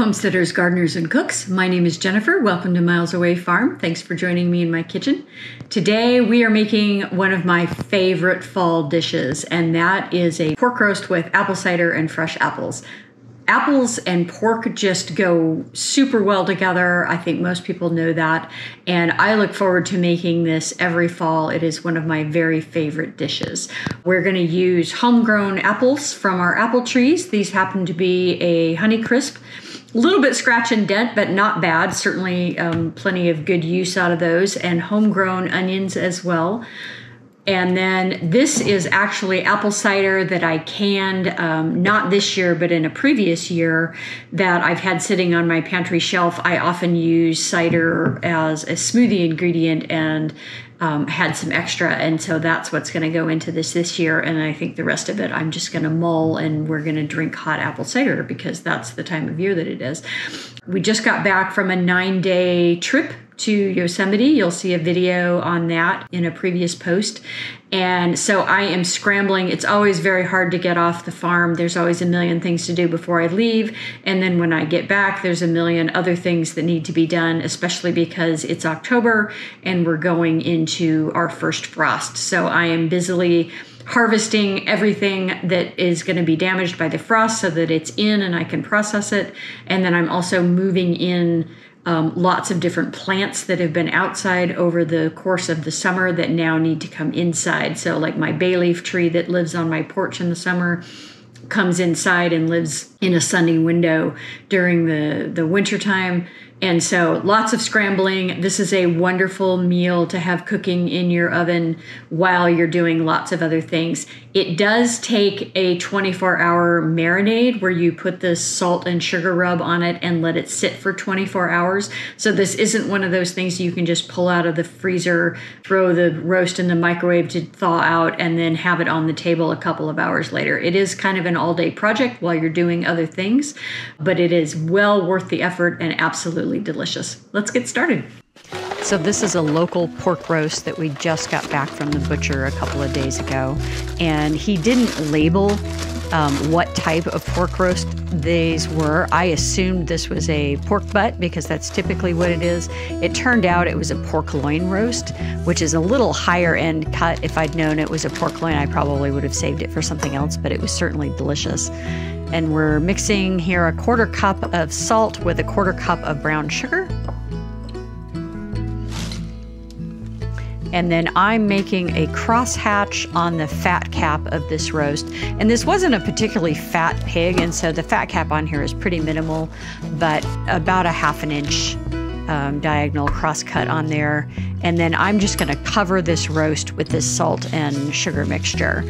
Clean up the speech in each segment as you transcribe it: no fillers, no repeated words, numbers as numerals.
Homesteaders, gardeners, and cooks. My name is Jennifer. Welcome to Miles Away Farm. Thanks for joining me in my kitchen. Today we are making one of my favorite fall dishes, and that is a pork roast with apple cider and fresh apples. Apples and pork just go super well together. I think most people know that, and I look forward to making this every fall. It is one of my very favorite dishes. We're going to use homegrown apples from our apple trees. These happen to be a honeycrisp. A little bit scratch and dent, but not bad. Certainly plenty of good use out of those, and homegrown onions as well. And then this is actually apple cider that I canned, not this year, but in a previous year that I've had sitting on my pantry shelf. I often use cider as a smoothie ingredient and had some extra. And so that's what's going to go into this year. And I think the rest of it, I'm just going to mull and we're going to drink hot apple cider because that's the time of year that it is. We just got back from a 9-day trip to Yosemite. You'll see a video on that in a previous post. And so I am scrambling. It's always very hard to get off the farm. There's always a million things to do before I leave. And then when I get back, there's a million other things that need to be done, especially because it's October and we're going into our first frost. So I am busily harvesting everything that is going to be damaged by the frost so that it's in and I can process it. And then I'm also moving in lots of different plants that have been outside over the course of the summer that now need to come inside. So like my bay leaf tree that lives on my porch in the summer comes inside and lives in a sunny window during the winter time. And so lots of scrambling. This is a wonderful meal to have cooking in your oven while you're doing lots of other things. It does take a 24-hour marinade where you put the salt and sugar rub on it and let it sit for 24 hours. So this isn't one of those things you can just pull out of the freezer, throw the roast in the microwave to thaw out, and then have it on the table a couple of hours later. It is kind of an all-day project while you're doing other things, but it is well worth the effort and absolutely delicious. Let's get started. So this is a local pork roast that we just got back from the butcher a couple of days ago, and he didn't label what type of pork roast these were. I assumed this was a pork butt because that's typically what it is. It turned out it was a pork loin roast, which is a little higher end cut. If I'd known it was a pork loin, I probably would have saved it for something else, but it was certainly delicious. And we're mixing here a 1/4 cup of salt with a 1/4 cup of brown sugar. And then I'm making a crosshatch on the fat cap of this roast. And this wasn't a particularly fat pig, and so the fat cap on here is pretty minimal, but about a 1/2 inch diagonal cross cut on there. And then I'm just going to cover this roast with this salt and sugar mixture.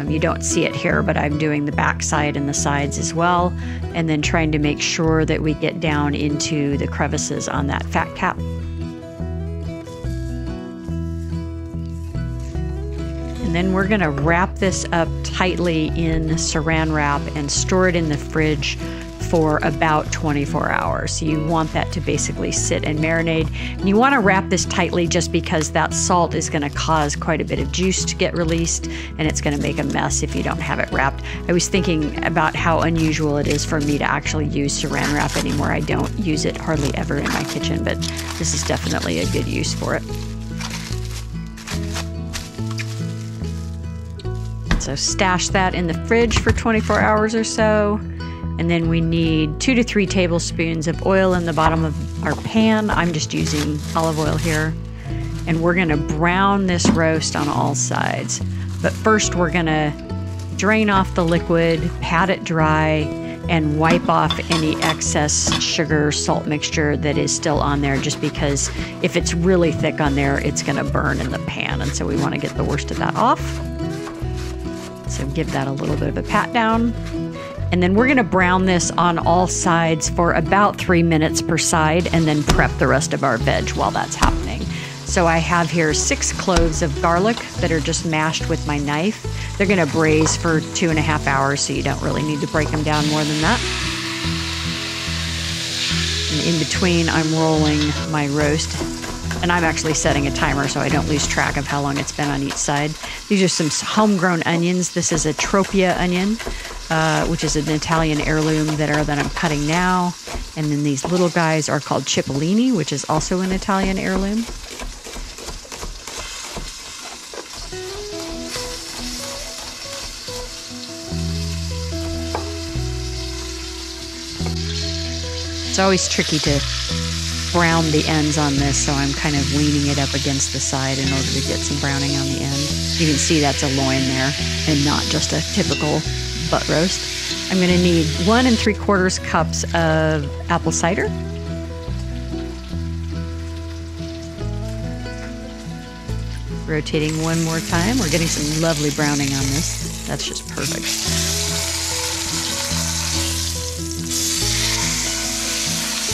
You don't see it here, but I'm doing the back side and the sides as well, and then trying to make sure that we get down into the crevices on that fat cap. And then we're going to wrap this up tightly in saran wrap and store it in the fridge for about 24 hours. So you want that to basically sit and marinate. And you want to wrap this tightly just because that salt is going to cause quite a bit of juice to get released, and it's going to make a mess if you don't have it wrapped. I was thinking about how unusual it is for me to actually use saran wrap anymore. I don't use it hardly ever in my kitchen, but this is definitely a good use for it. So stash that in the fridge for 24 hours or so. And then we need 2 to 3 tablespoons of oil in the bottom of our pan. I'm just using olive oil here. And we're going to brown this roast on all sides. But first we're going to drain off the liquid, pat it dry, and wipe off any excess sugar salt mixture that is still on there, just because if it's really thick on there, it's going to burn in the pan. And so we want to get the worst of that off. So give that a little bit of a pat down. And then we're going to brown this on all sides for about 3 minutes per side, and then prep the rest of our veg while that's happening. So I have here 6 cloves of garlic that are just mashed with my knife. They're going to braise for 2.5 hours, so you don't really need to break them down more than that. And in between, I'm rolling my roast. And I'm actually setting a timer so I don't lose track of how long it's been on each side. These are some homegrown onions. This is a tropia onion. which is an Italian heirloom that I'm cutting now. And then these little guys are called cipollini, which is also an Italian heirloom. It's always tricky to brown the ends on this, so I'm kind of leaning it up against the side in order to get some browning on the end. You can see that's a loin there and not just a typical butt roast. I'm going to need 1 3/4 cups of apple cider. Rotating one more time. We're getting some lovely browning on this. That's just perfect.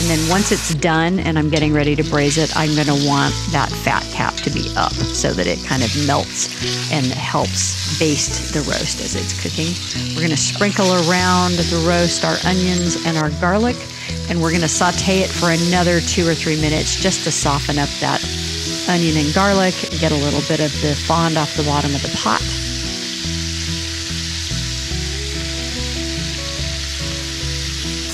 And then once it's done and I'm getting ready to braise it, I'm going to want that fat cap to be up so that it kind of melts and helps baste the roast as it's cooking. We're going to sprinkle around the roast our onions and our garlic, and we're going to saute it for another 2 or 3 minutes just to soften up that onion and garlic, get a little bit of the fond off the bottom of the pot.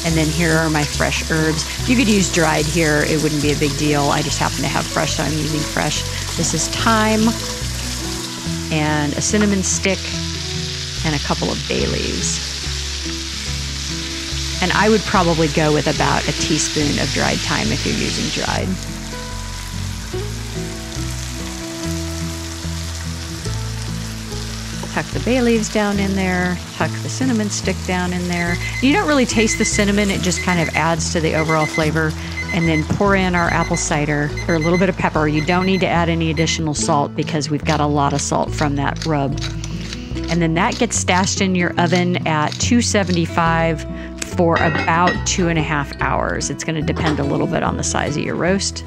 And then here are my fresh herbs. You could use dried here, it wouldn't be a big deal. I just happen to have fresh, so I'm using fresh. This is thyme and a cinnamon stick and a couple of bay leaves. And I would probably go with about a teaspoon of dried thyme if you're using dried. Tuck the bay leaves down in there, tuck the cinnamon stick down in there. You don't really taste the cinnamon, it just kind of adds to the overall flavor. And then pour in our apple cider, or a little bit of pepper. You don't need to add any additional salt because we've got a lot of salt from that rub. And then that gets stashed in your oven at 275 for about 2.5 hours. It's going to depend a little bit on the size of your roast.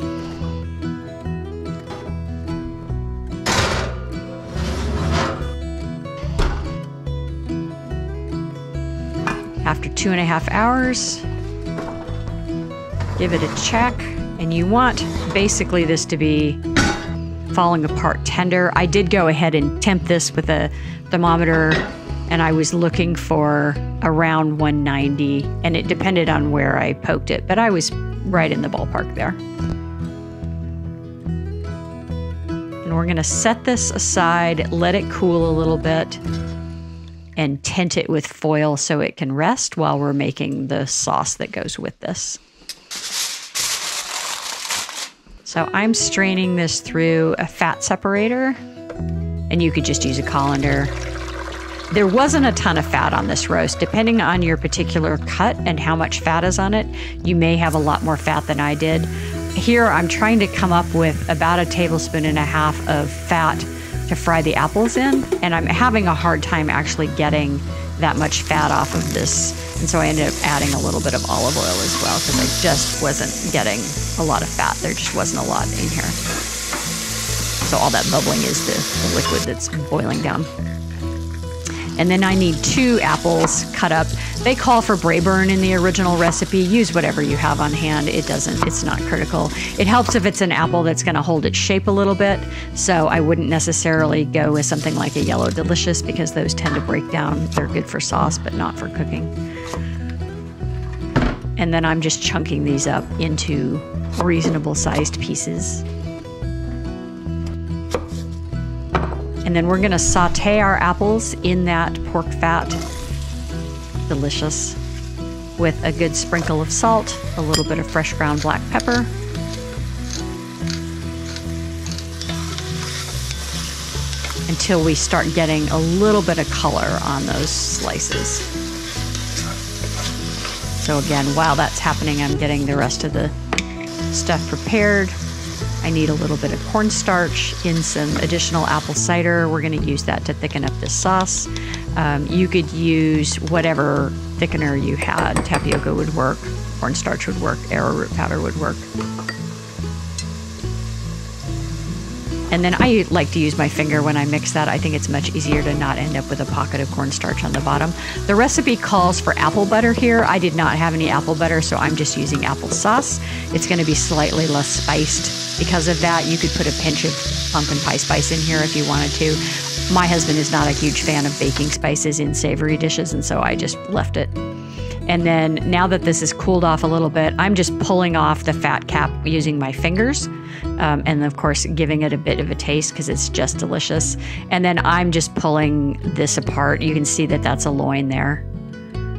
After 2.5 hours, give it a check, and you want basically this to be falling apart tender. I did go ahead and temp this with a thermometer, and I was looking for around 190, and it depended on where I poked it, but I was right in the ballpark there. And we're gonna set this aside, let it cool a little bit, and tent it with foil so it can rest while we're making the sauce that goes with this. So I'm straining this through a fat separator, and you could just use a colander. There wasn't a ton of fat on this roast. Depending on your particular cut and how much fat is on it, you may have a lot more fat than I did. Here I'm trying to come up with about 1.5 tablespoons of fat to fry the apples in, and I'm having a hard time actually getting that much fat off of this, and so I ended up adding a little bit of olive oil as well because I just wasn't getting a lot of fat. There just wasn't a lot in here. So all that bubbling is the liquid that's boiling down. And then I need 2 apples cut up. They call for Braeburn in the original recipe. Use whatever you have on hand. It's not critical. It helps if it's an apple that's going to hold its shape a little bit. So I wouldn't necessarily go with something like a Yellow Delicious because those tend to break down. They're good for sauce, but not for cooking. And then I'm just chunking these up into reasonable sized pieces. And then we're going to saute our apples in that pork fat. Delicious. With a good sprinkle of salt, a little bit of fresh ground black pepper. Until we start getting a little bit of color on those slices. So again, while that's happening, I'm getting the rest of the stuff prepared. I need a little bit of cornstarch in some additional apple cider. We're going to use that to thicken up this sauce. You could use whatever thickener you had. Tapioca would work, cornstarch would work, arrowroot powder would work. And then I like to use my finger when I mix that. I think it's much easier to not end up with a pocket of cornstarch on the bottom. The recipe calls for apple butter here. I did not have any apple butter, so I'm just using apple sauce. It's going to be slightly less spiced. Because of that, you could put a pinch of pumpkin pie spice in here if you wanted to. My husband is not a huge fan of baking spices in savory dishes, and so I just left it. And then now that this is cooled off a little bit, I'm just pulling off the fat cap using my fingers. And of course, giving it a bit of a taste because it's just delicious. And then I'm just pulling this apart. You can see that that's a loin there.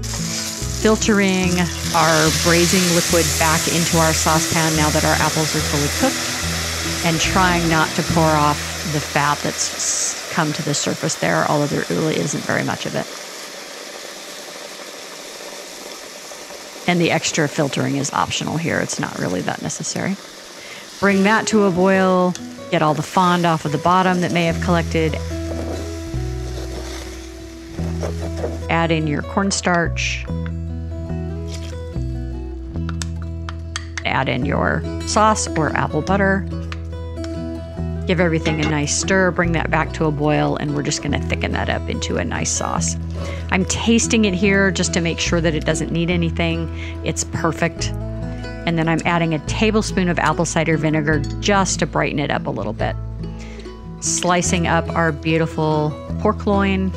Filtering our braising liquid back into our saucepan now that our apples are fully cooked. And trying not to pour off the fat that's come to the surface there, although there really isn't very much of it. And the extra filtering is optional here. It's not really that necessary. Bring that to a boil. Get all the fond off of the bottom that may have collected. Add in your cornstarch. Add in your sauce or apple butter. Give everything a nice stir, bring that back to a boil, and we're just gonna thicken that up into a nice sauce. I'm tasting it here just to make sure that it doesn't need anything. It's perfect. And then I'm adding a tablespoon of apple cider vinegar just to brighten it up a little bit. Slicing up our beautiful pork loin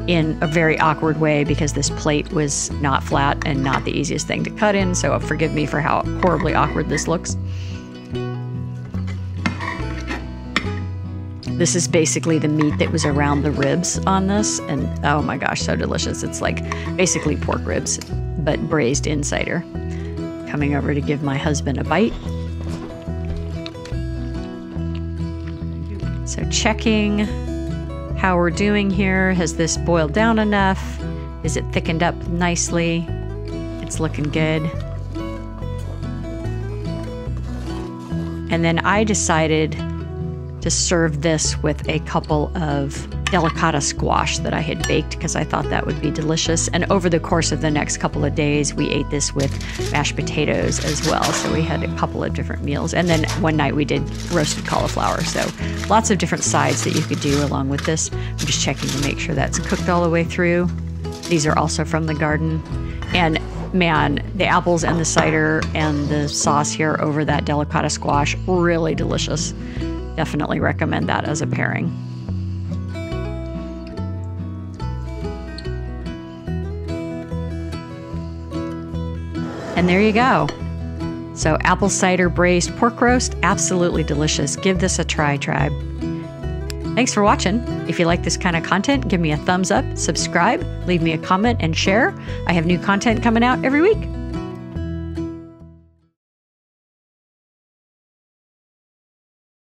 in a very awkward way because this plate was not flat and not the easiest thing to cut in, so forgive me for how horribly awkward this looks. This is basically the meat that was around the ribs on this, and oh my gosh, so delicious. It's like basically pork ribs, but braised in cider. Coming over to give my husband a bite. So checking how we're doing here. Has this boiled down enough? Is it thickened up nicely? It's looking good. And then I decided to serve this with a couple of delicata squash that I had baked because I thought that would be delicious. And over the course of the next couple of days, we ate this with mashed potatoes as well. So we had a couple of different meals. And then one night we did roasted cauliflower. So lots of different sides that you could do along with this. I'm just checking to make sure that's cooked all the way through. These are also from the garden. And man, the apples and the cider and the sauce here over that delicata squash, really delicious. Definitely recommend that as a pairing. And there you go. So apple cider braised pork roast, absolutely delicious. Give this a try, tribe. Thanks for watching. If you like this kind of content, give me a thumbs up, subscribe, leave me a comment, and share. I have new content coming out every week.